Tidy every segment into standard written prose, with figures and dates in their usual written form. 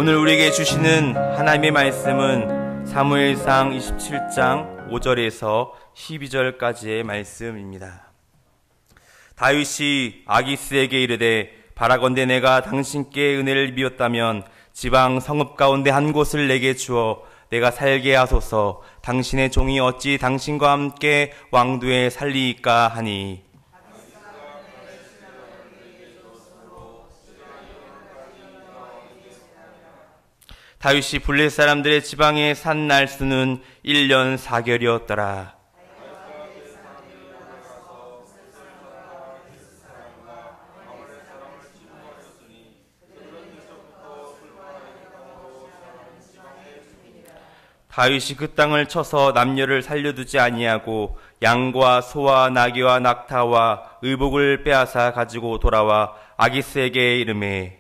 오늘 우리에게 주시는 하나님의 말씀은 사무엘상 27장 5절에서 12절까지의 말씀입니다. 다윗이 아기스에게 이르되 바라건대 내가 당신께 은혜를 비었다면 지방 성읍 가운데 한 곳을 내게 주어 내가 살게 하소서. 당신의 종이 어찌 당신과 함께 왕도에 살리이까 하니. 다윗이 블레셋 사람들의 지방에 산 날수는 1년 4개월이었더라. 다윗이 그 땅을 쳐서 남녀를 살려두지 아니하고 양과 소와 나귀와 낙타와 의복을 빼앗아 가지고 돌아와 아기스에게 이르매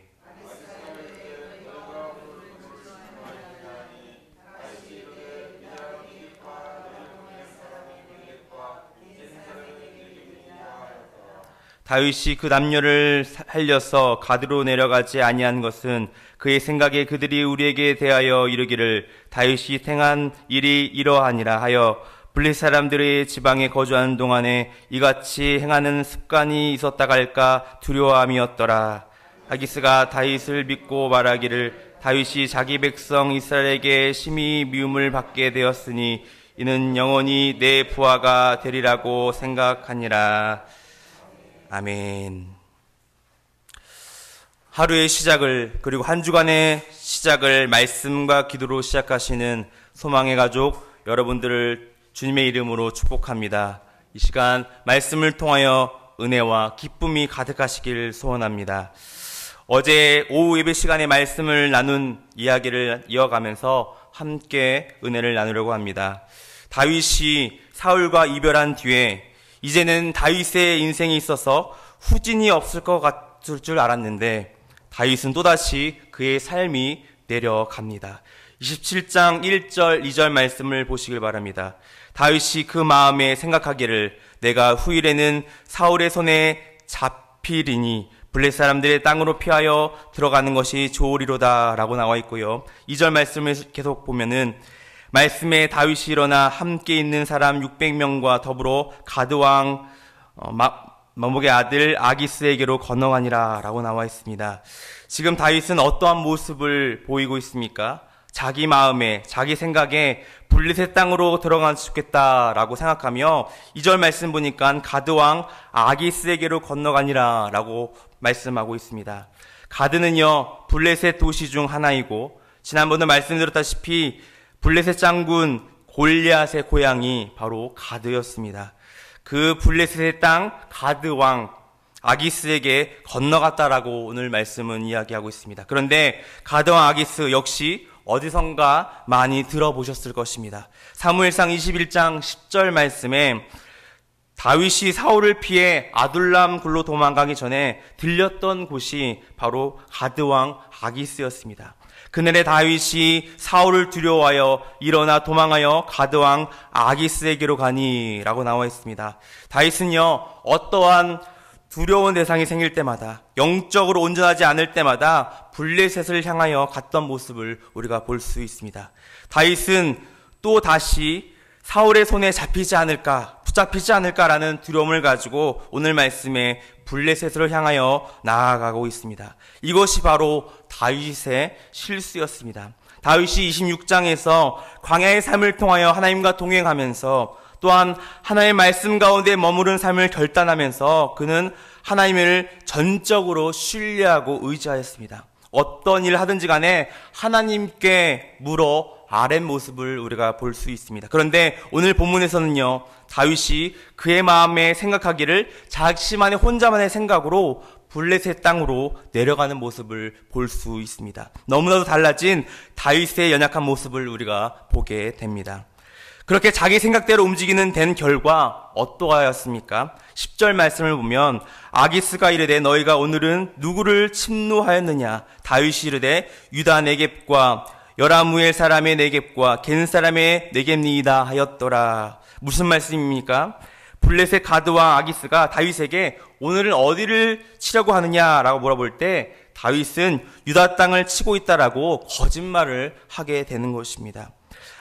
다윗이 그 남녀를 살려서 가드로 내려가지 아니한 것은 그의 생각에 그들이 우리에게 대하여 이르기를 다윗이 행한 일이 이러하니라 하여 블레셋 사람들의 지방에 거주하는 동안에 이같이 행하는 습관이 있었다가 할까 두려워함이었더라. 아기스가 다윗을 믿고 말하기를 다윗이 자기 백성 이스라엘에게 심히 미움을 받게 되었으니 이는 영원히 내 부하가 되리라고 생각하니라. 아멘. 하루의 시작을 그리고 한 주간의 시작을 말씀과 기도로 시작하시는 소망의 가족 여러분들을 주님의 이름으로 축복합니다. 이 시간 말씀을 통하여 은혜와 기쁨이 가득하시길 소원합니다. 어제 오후 예배 시간에 말씀을 나눈 이야기를 이어가면서 함께 은혜를 나누려고 합니다. 다윗이 사울과 이별한 뒤에 이제는 다윗의 인생에 있어서 후진이 없을 것 같을 줄 알았는데 다윗은 또다시 그의 삶이 내려갑니다. 27장 1절 2절 말씀을 보시길 바랍니다. 다윗이 그 마음에 생각하기를 내가 후일에는 사울의 손에 잡히리니 블레셋 사람들의 땅으로 피하여 들어가는 것이 좋으리로다 라고 나와 있고요. 2절 말씀을 계속 보면은 말씀에 다윗이 일어나 함께 있는 사람 600명과 더불어 가드왕 마목의 아들 아기스에게로 건너가니라 라고 나와 있습니다. 지금 다윗은 어떠한 모습을 보이고 있습니까? 자기 마음에 자기 생각에 블레셋 땅으로 들어가면 좋겠다라고 생각하며 2절 말씀 보니까 가드왕 아기스에게로 건너가니라 라고 말씀하고 있습니다. 가드는요 블레셋 도시 중 하나이고 지난번에 말씀드렸다시피 블레셋 장군 골리앗의 고향이 바로 가드였습니다. 그 블레셋의 땅 가드 왕 아기스에게 건너갔다라고 오늘 말씀은 이야기하고 있습니다. 그런데 가드 왕 아기스 역시 어디선가 많이 들어보셨을 것입니다. 사무엘상 21장 10절 말씀에 다윗이 사울을 피해 아둘람 굴로 도망가기 전에 들렸던 곳이 바로 가드 왕 아기스였습니다. 그날에 다윗이 사울을 두려워하여 일어나 도망하여 가드왕 아기스에게로 가니 라고 나와 있습니다. 다윗은요 어떠한 두려운 대상이 생길 때마다 영적으로 온전하지 않을 때마다 블레셋을 향하여 갔던 모습을 우리가 볼 수 있습니다. 다윗은 또 다시 사울의 손에 잡히지 않을까 붙잡히지 않을까라는 두려움을 가지고 오늘 말씀에 블레셋을 향하여 나아가고 있습니다. 이것이 바로 다윗의 실수였습니다. 다윗이 26장에서 광야의 삶을 통하여 하나님과 동행하면서 또한 하나님의 말씀 가운데 머무른 삶을 결단하면서 그는 하나님을 전적으로 신뢰하고 의지하였습니다. 어떤 일을 하든지 간에 하나님께 물어 아랫 모습을 우리가 볼 수 있습니다. 그런데 오늘 본문에서는요 다윗이 그의 마음에 생각하기를 자신만의 혼자만의 생각으로 블레셋 땅으로 내려가는 모습을 볼 수 있습니다. 너무나도 달라진 다윗의 연약한 모습을 우리가 보게 됩니다. 그렇게 자기 생각대로 움직이는 된 결과 어떠하였습니까? 10절 말씀을 보면 아기스가 이르되 너희가 오늘은 누구를 침노하였느냐? 다윗이 이르되 유다 네겝과 여라무엘 사람의 네겝과 겐 사람의 네겝니이다 하였더라. 무슨 말씀입니까? 블레셋 가드왕 아기스가 다윗에게 오늘은 어디를 치려고 하느냐라고 물어볼 때 다윗은 유다 땅을 치고 있다라고 거짓말을 하게 되는 것입니다.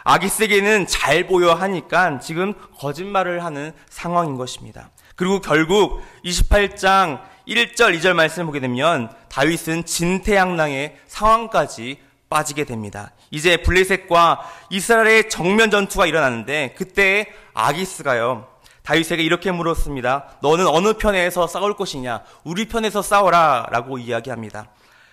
아기스에게는 잘 보여 하니까 지금 거짓말을 하는 상황인 것입니다. 그리고 결국 28장 1절 2절 말씀을 보게 되면 다윗은 진퇴양난의 상황까지 빠지게 됩니다. 이제 블레셋과 이스라엘의 정면 전투가 일어나는데 그때 아기스가요 다윗에게 이렇게 물었습니다. 너는 어느 편에서 싸울 것이냐? 우리 편에서 싸워라 라고 이야기합니다.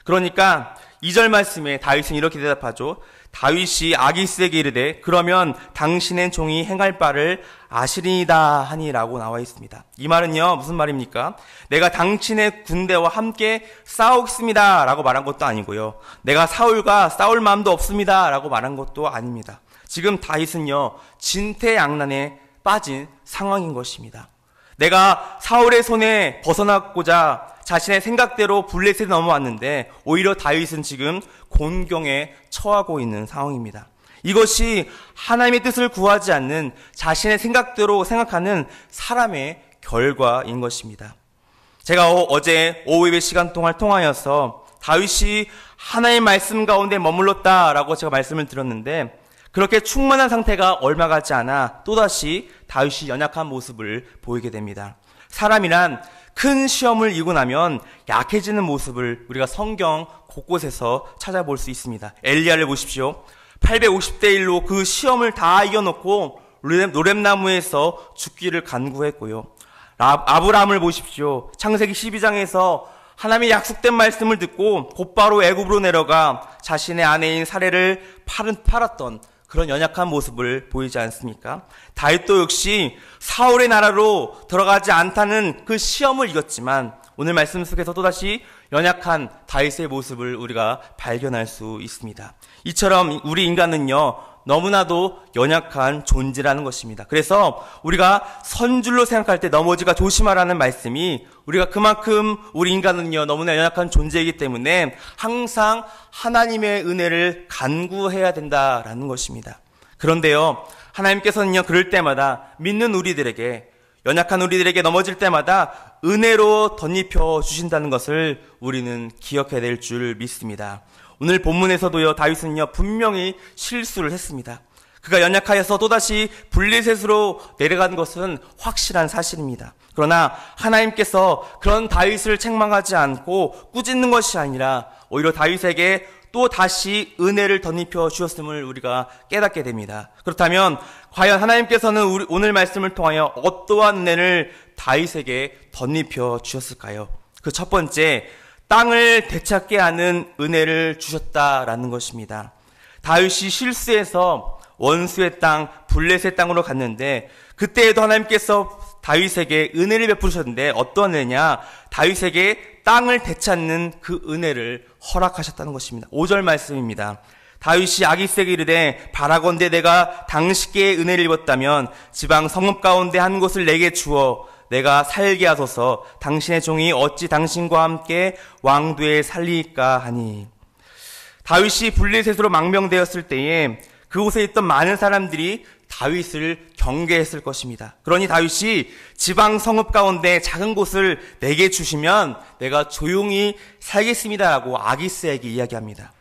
그러니까 2절 말씀에 다윗은 이렇게 대답하죠. 다윗이 아기스에게 이르되 그러면 당신의 종이 행할 바를 아시리이다 하니라고 나와 있습니다. 이 말은요 무슨 말입니까? 내가 당신의 군대와 함께 싸우겠습니다 라고 말한 것도 아니고요, 내가 사울과 싸울 마음도 없습니다 라고 말한 것도 아닙니다. 지금 다윗은요 진퇴양난에 빠진 상황인 것입니다. 내가 사울의 손에 벗어나고자 자신의 생각대로 블레셋에 넘어왔는데 오히려 다윗은 지금 곤경에 처하고 있는 상황입니다. 이것이 하나님의 뜻을 구하지 않는 자신의 생각대로 생각하는 사람의 결과인 것입니다. 제가 어제 오후 예배 시간 동안 통하여서 다윗이 하나님의 말씀 가운데 머물렀다라고 제가 말씀을 드렸는데 그렇게 충만한 상태가 얼마 가지 않아 또다시 다윗이 연약한 모습을 보이게 됩니다. 사람이란 큰 시험을 이기고 나면 약해지는 모습을 우리가 성경 곳곳에서 찾아볼 수 있습니다. 엘리야를 보십시오. 850대 1로 그 시험을 다 이겨놓고 노렘나무에서 죽기를 간구했고요. 아브라함을 보십시오. 창세기 12장에서 하나님의 약속된 말씀을 듣고 곧바로 애굽으로 내려가 자신의 아내인 사레를 팔았던 그런 연약한 모습을 보이지 않습니까? 다윗도 역시 사울의 나라로 들어가지 않다는 그 시험을 이겼지만 오늘 말씀 속에서 또다시 연약한 다윗의 모습을 우리가 발견할 수 있습니다. 이처럼 우리 인간은요 너무나도 연약한 존재라는 것입니다. 그래서 우리가 선줄로 생각할 때 넘어지가 조심하라는 말씀이 우리가 그만큼 우리 인간은요 너무나 연약한 존재이기 때문에 항상 하나님의 은혜를 간구해야 된다라는 것입니다. 그런데요 하나님께서는요 그럴 때마다 믿는 우리들에게, 연약한 우리들에게 넘어질 때마다 은혜로 덧입혀 주신다는 것을 우리는 기억해야 될 줄 믿습니다. 오늘 본문에서도요 다윗은요 분명히 실수를 했습니다. 그가 연약하여서 또다시 블레셋으로 내려간 것은 확실한 사실입니다. 그러나 하나님께서 그런 다윗을 책망하지 않고 꾸짖는 것이 아니라 오히려 다윗에게 또 다시 은혜를 덧입혀 주셨음을 우리가 깨닫게 됩니다. 그렇다면 과연 하나님께서는 오늘 말씀을 통하여 어떠한 은혜를 다윗에게 덧입혀 주셨을까요? 그 첫 번째, 땅을 되찾게 하는 은혜를 주셨다라는 것입니다. 다윗이 실수해서 원수의 땅 블레셋 땅으로 갔는데 그때에도 하나님께서 다윗에게 은혜를 베푸셨는데 어떤 은혜냐? 다윗에게 땅을 되찾는 그 은혜를 허락하셨다는 것입니다. 5절 말씀입니다. 다윗이 아기스에게 이르되 바라건대 내가 당신께 은혜를 입었다면 지방 성읍 가운데 한 곳을 내게 주어 내가 살게 하소서. 당신의 종이 어찌 당신과 함께 왕도에 살리까 하니. 다윗이 블레셋으로 망명되었을 때에 그곳에 있던 많은 사람들이 다윗을 경계했을 것입니다. 그러니 다윗이 지방 성읍 가운데 작은 곳을 내게 주시면 내가 조용히 살겠습니다라고 아기스에게 이야기합니다.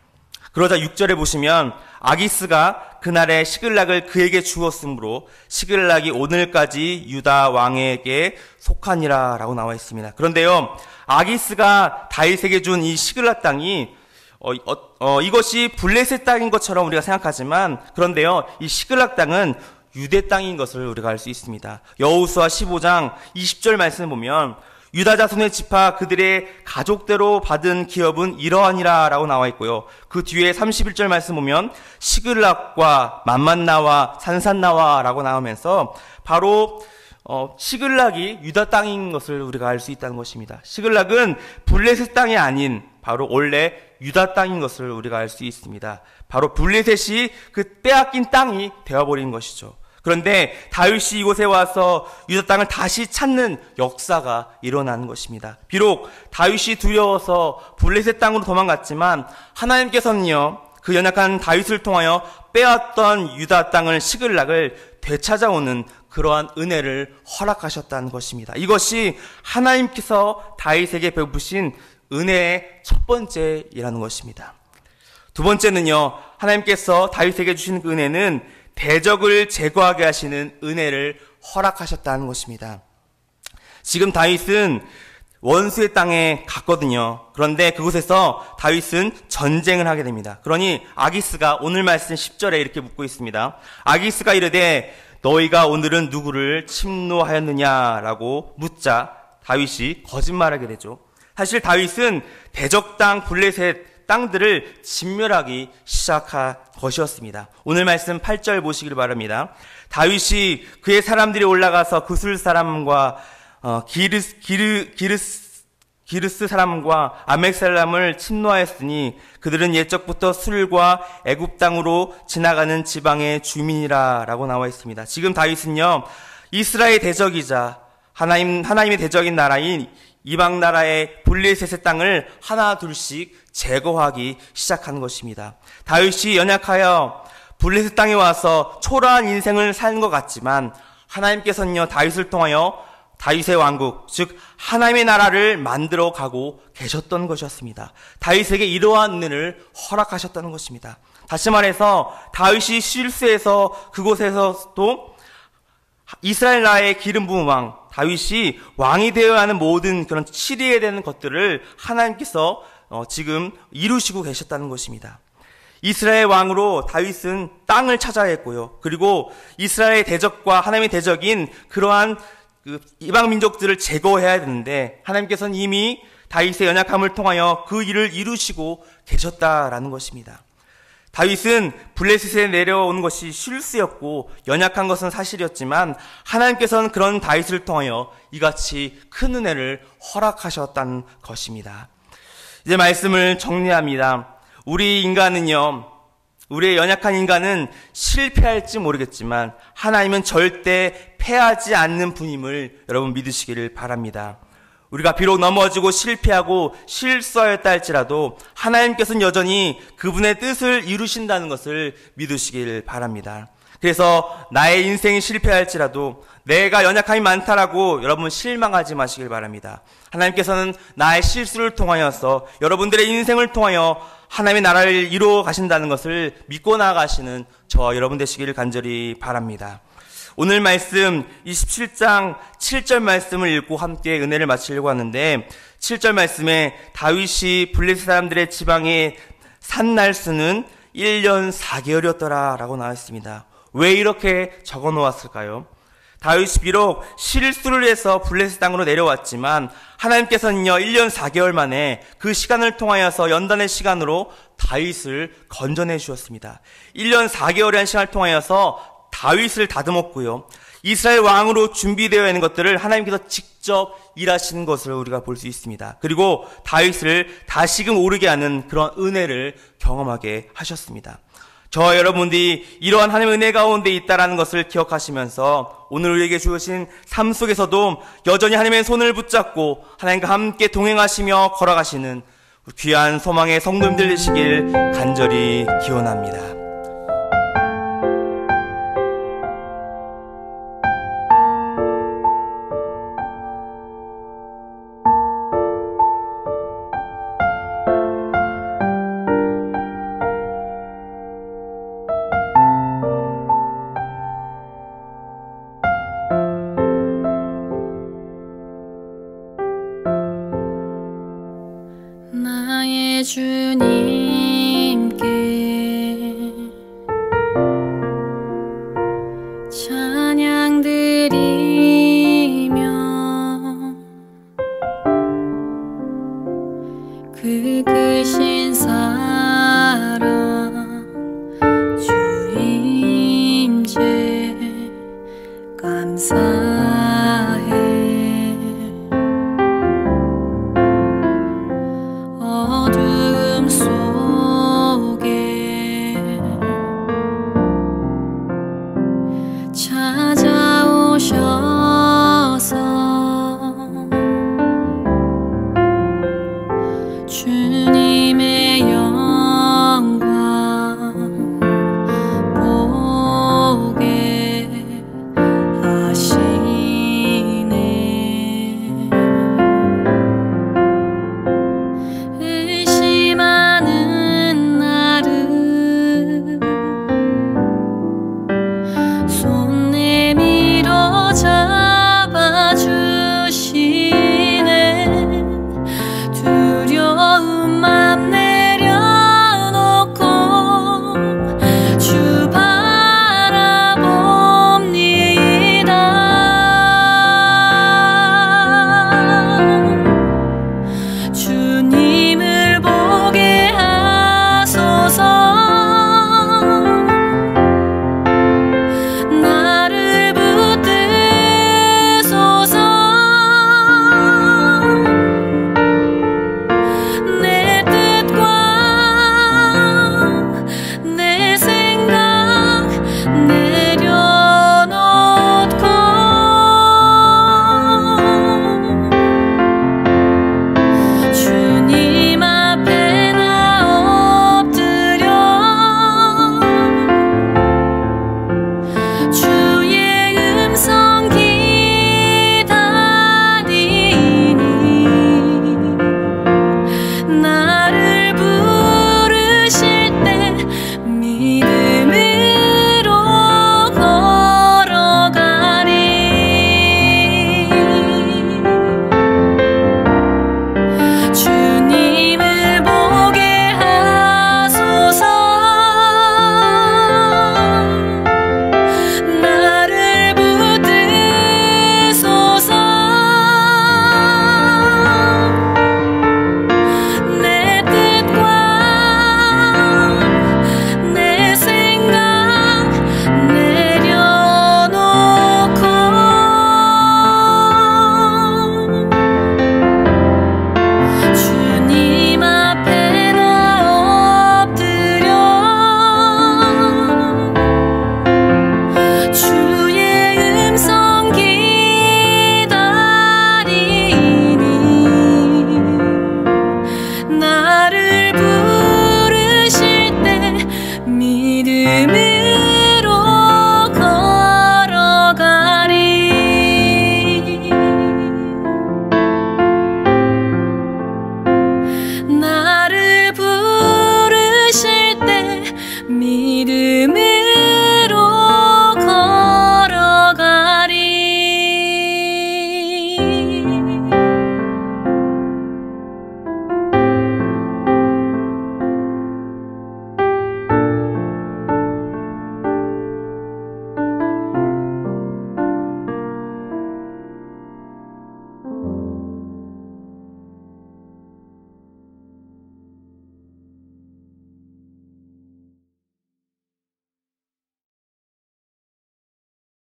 그러자 6절에 보시면 아기스가 그날의 시글락을 그에게 주었으므로 시글락이 오늘까지 유다 왕에게 속하니라 라고 나와 있습니다. 그런데요 아기스가 다윗에게 준 이 시글락 땅이 이것이 블레셋 땅인 것처럼 우리가 생각하지만 그런데요 이 시글락 땅은 유대 땅인 것을 우리가 알 수 있습니다. 여호수아 15장 20절 말씀을 보면 유다 자손의 지파 그들의 가족대로 받은 기업은 이러하니라 라고 나와 있고요. 그 뒤에 31절 말씀 보면 시글락과 만만나와 산산나와 라고 나오면서 바로 시글락이 유다 땅인 것을 우리가 알 수 있다는 것입니다. 시글락은 블레셋 땅이 아닌 바로 원래 유다 땅인 것을 우리가 알 수 있습니다. 바로 블레셋이 그 빼앗긴 땅이 되어버린 것이죠. 그런데 다윗이 이곳에 와서 유다 땅을 다시 찾는 역사가 일어나는 것입니다. 비록 다윗이 두려워서 블레셋 땅으로 도망갔지만 하나님께서는요 그 연약한 다윗을 통하여 빼앗던 유다 땅을 시글락을 되찾아오는 그러한 은혜를 허락하셨다는 것입니다. 이것이 하나님께서 다윗에게 베푸신 은혜의 첫 번째이라는 것입니다. 두 번째는요, 하나님께서 다윗에게 주신 그 은혜는 대적을 제거하게 하시는 은혜를 허락하셨다는 것입니다. 지금 다윗은 원수의 땅에 갔거든요. 그런데 그곳에서 다윗은 전쟁을 하게 됩니다. 그러니 아기스가 오늘 말씀 10절에 이렇게 묻고 있습니다. 아기스가 이르되 너희가 오늘은 누구를 침노하였느냐라고 묻자 다윗이 거짓말하게 되죠. 사실 다윗은 대적 땅 블레셋 땅들을 진멸하기 시작한 것이었습니다. 오늘 말씀 8절 보시길 바랍니다. 다윗이 그의 사람들이 올라가서 구술 사람과 기르스 사람과 아멕 사람을 침노하였으니 그들은 옛적부터 술과 애굽 땅으로 지나가는 지방의 주민이라 라고 나와 있습니다. 지금 다윗은요, 이스라엘 대적이자 하나님의 대적인 나라인 이방 나라의 블레셋의 땅을 하나 둘씩 제거하기 시작한 것입니다. 다윗이 연약하여 블레셋 땅에 와서 초라한 인생을 사는 것 같지만 하나님께서는요, 다윗을 통하여 다윗의 왕국, 즉 하나님의 나라를 만들어 가고 계셨던 것이었습니다. 다윗에게 이러한 은혜를 허락하셨다는 것입니다. 다시 말해서 다윗이 실수해서 그곳에서도 이스라엘 나라의 기름 부은 왕 다윗이 왕이 되어야 하는 모든 그런 치리해야 되는 것들을 하나님께서 지금 이루시고 계셨다는 것입니다. 이스라엘 왕으로 다윗은 땅을 찾아야 했고요. 그리고 이스라엘 대적과 하나님의 대적인 그러한 이방 민족들을 제거해야 되는데 하나님께서는 이미 다윗의 연약함을 통하여 그 일을 이루시고 계셨다라는 것입니다. 다윗은 블레셋에 내려오는 것이 실수였고 연약한 것은 사실이었지만 하나님께서는 그런 다윗을 통하여 이같이 큰 은혜를 허락하셨다는 것입니다. 이제 말씀을 정리합니다. 우리의 연약한 인간은 실패할지 모르겠지만 하나님은 절대 패하지 않는 분임을 여러분 믿으시기를 바랍니다. 우리가 비록 넘어지고 실패하고 실수하였다 할지라도 하나님께서는 여전히 그분의 뜻을 이루신다는 것을 믿으시길 바랍니다. 그래서 나의 인생이 실패할지라도 내가 연약함이 많다라고 여러분 실망하지 마시길 바랍니다. 하나님께서는 나의 실수를 통하여서 여러분들의 인생을 통하여 하나님의 나라를 이루어 가신다는 것을 믿고 나아가시는 저와 여러분 되시기를 간절히 바랍니다. 오늘 말씀 27장 7절 말씀을 읽고 함께 은혜를 마치려고 하는데 7절 말씀에 다윗이 블레셋 사람들의 지방에 산 날수는 1년 4개월이었더라 라고 나와 있습니다. 왜 이렇게 적어 놓았을까요? 다윗이 비록 실수를 해서 블레셋 땅으로 내려왔지만 하나님께서는요 1년 4개월 만에 그 시간을 통하여서 연단의 시간으로 다윗을 건져내 주셨습니다. 1년 4개월이라는 시간을 통하여서 다윗을 다듬었고요. 이스라엘 왕으로 준비되어 있는 것들을 하나님께서 직접 일하시는 것을 우리가 볼 수 있습니다. 그리고 다윗을 다시금 오르게 하는 그런 은혜를 경험하게 하셨습니다. 저와 여러분들이 이러한 하나님의 은혜 가운데 있다라는 것을 기억하시면서 오늘 우리에게 주신 삶 속에서도 여전히 하나님의 손을 붙잡고 하나님과 함께 동행하시며 걸어가시는 귀한 소망의 성도님들 되시길 간절히 기원합니다. 나의 주님